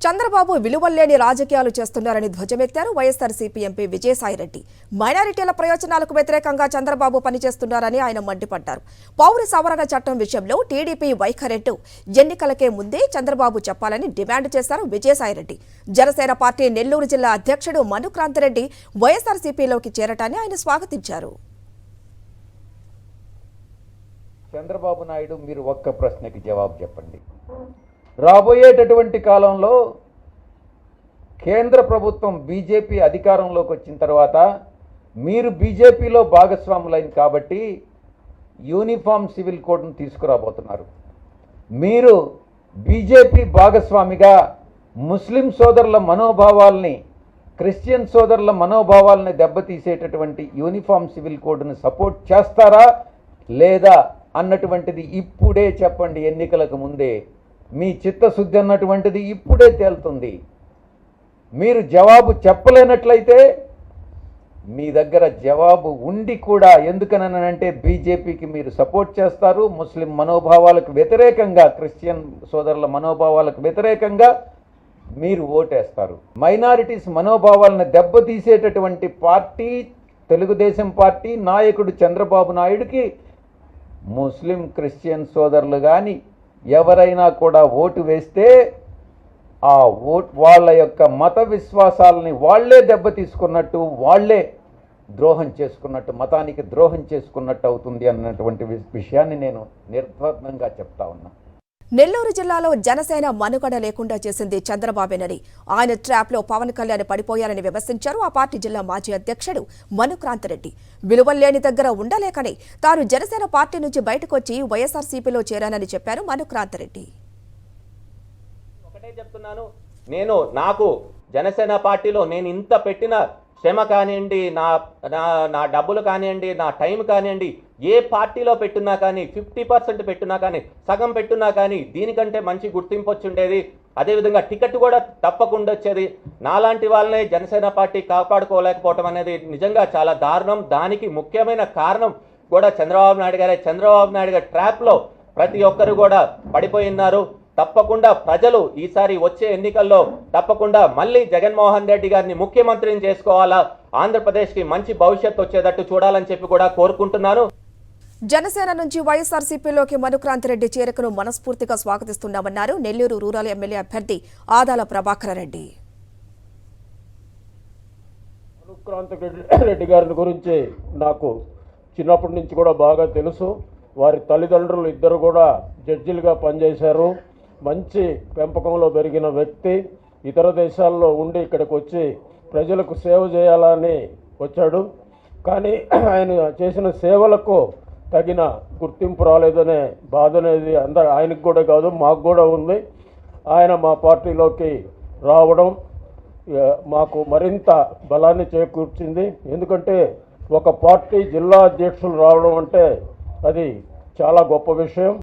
చంద్రబాబు విలువలేని రాజకీయాలు చేస్తున్నారని ధ్వజమెత్తారు వైఎస్ఆర్సీపీ ఎంపీ విజయసాయిరెడ్డి. మైనారిటీల ప్రయోజనాలకు వ్యతిరేకంగా చంద్రబాబు పనిచేస్తున్నారని ఆయన మండిపడ్డారు. పౌర సవరణ చట్టం విషయంలో టీడీపీ వైఖరెట్టు ఎన్నికలకే ముందే చంద్రబాబు చెప్పాలని డిమాండ్ చేశారు విజయసాయిరెడ్డి. జనసేన పార్టీ నెల్లూరు జిల్లా అధ్యక్షుడు మనుక్రాంతిరెడ్డి వైఎస్ఆర్సీపీలోకి చేరటాన్ని ఆయన స్వాగతించారు. చంద్రబాబు నాయుడు, మీరు ఒక్క ప్రశ్నకి జవాబు చెప్పండి. రాబోయేటటువంటి కాలంలో కేంద్ర ప్రభుత్వం బీజేపీ అధికారంలోకి వచ్చిన తర్వాత మీరు బీజేపీలో భాగస్వాములైన కాబట్టి యూనిఫామ్ సివిల్ కోడ్ను తీసుకురాబోతున్నారు. మీరు బీజేపీ భాగస్వామిగా ముస్లిం సోదరుల మనోభావాల్ని, క్రిస్టియన్ సోదరుల మనోభావాలని దెబ్బతీసేటటువంటి యూనిఫామ్ సివిల్ కోడ్ను సపోర్ట్ చేస్తారా లేదా అన్నటువంటిది ఇప్పుడే చెప్పండి. ఎన్నికలకు ముందే మీ చిత్తశుద్ధి అన్నటువంటిది ఇప్పుడే తేలుతుంది. మీరు జవాబు చెప్పలేనట్లయితే మీ దగ్గర జవాబు ఉండి కూడా ఎందుకనంటే బీజేపీకి మీరు సపోర్ట్ చేస్తారు, ముస్లిం మనోభావాలకు వ్యతిరేకంగా, క్రిస్టియన్ సోదరుల మనోభావాలకు వ్యతిరేకంగా మీరు ఓటేస్తారు. మైనారిటీస్ మనోభావాలను దెబ్బతీసేటటువంటి పార్టీ తెలుగుదేశం పార్టీ నాయకుడు చంద్రబాబు నాయుడుకి ముస్లిం క్రిస్టియన్ సోదరులు కానీ ఎవరైనా కూడా ఓటు వేస్తే ఆ వాళ్ళ యొక్క మత విశ్వాసాలని వాళ్లే దెబ్బతీసుకున్నట్టు, వాళ్లే ద్రోహం చేసుకున్నట్టు, మతానికి ద్రోహం చేసుకున్నట్టు అవుతుంది అన్నటువంటి విషయాన్ని నేను నిర్ద్వంద్వంగా చెప్తా ఉన్నా. నెల్లూరు జిల్లాలో జనసేన మనుగడ లేకుండా చేసింది చంద్రబాబేనని, ఆయన ట్రాప్లో పవన్ కళ్యాణ్ పడిపోయారని విమర్శించారు ఆ పార్టీ జిల్లా మాజీ అధ్యక్షుడు మనుక్రాంతిరెడ్డి. విలువలేని దగ్గర ఉండలేకనే తాను జనసేన పార్టీ నుంచి బయటకు వచ్చి వైఎస్ఆర్సీపీలో చేరానని చెప్పారు మనుక్రాంతిరెడ్డి. ఒకటే చెప్తున్నాను, నాకు జనసేన పార్టీలో నేను ఇంత పెట్టిన శ్రమ కానివ్వండి, నా డబ్బులు కానివ్వండి, నా టైం కానివ్వండి, ఏ పార్టీలో పెట్టున్నా కానీ 50% పెట్టున్నా కానీ, సగం పెట్టున్నా కానీ దీనికంటే మంచి గుర్తింపు వచ్చి ఉండేది. అదేవిధంగా టికెట్ కూడా తప్పకుండా వచ్చేది. నాలాంటి వాళ్ళనే జనసేన పార్టీ కాపాడుకోలేకపోవటం అనేది నిజంగా చాలా దారుణం. దానికి ముఖ్యమైన కారణం కూడా చంద్రబాబు నాయుడు గారే. చంద్రబాబు నాయుడు గారి ట్రాప్లో ప్రతి ఒక్కరు కూడా పడిపోయినారు. తప్పకుండా ప్రజలు ఈసారి వచ్చే ఎన్నికల్లో తప్పకుండా మళ్ళీ జగన్మోహన్ రెడ్డి గారిని ముఖ్యమంత్రిని చేసుకోవాలా, ఆంధ్రప్రదేశ్కి మంచి భవిష్యత్తు వచ్చేటట్టు చూడాలని చెప్పి కూడా కోరుకుంటున్నాను. జనసేన నుంచి వైఎస్ఆర్సీపీలోకి మనుక్రాంతిరెడ్డి చేరికను మనస్ఫూర్తిగా స్వాగతిస్తున్నామన్నారు నెల్లూరు రూరల్ ఎమ్మెల్యే అభ్యర్థి ఆదాల ప్రభాకర్ రెడ్డి. మనుక్రాంతిరెడ్డి గారి గురించి నాకు చిన్నప్పటి నుంచి కూడా బాగా తెలుసు. వారి తల్లిదండ్రులు ఇద్దరు కూడా జడ్జిలుగా పనిచేశారు. మంచి పెంపకంలో పెరిగిన వ్యక్తి. ఇతర దేశాల్లో ఉండి ఇక్కడికి వచ్చి ప్రజలకు సేవ చేయాలని వచ్చాడు. కానీ ఆయన చేసిన సేవలకు తగిన గుర్తింపు రాలేదనే బాధ అనేది ఆయనకు కూడా కాదు, మాకు కూడా ఉంది. ఆయన మా పార్టీలోకి రావడం మాకు మరింత బలాన్ని చేకూర్చింది. ఎందుకంటే ఒక పార్టీ జిల్లా అధ్యక్షులు రావడం అంటే అది చాలా గొప్ప విషయం.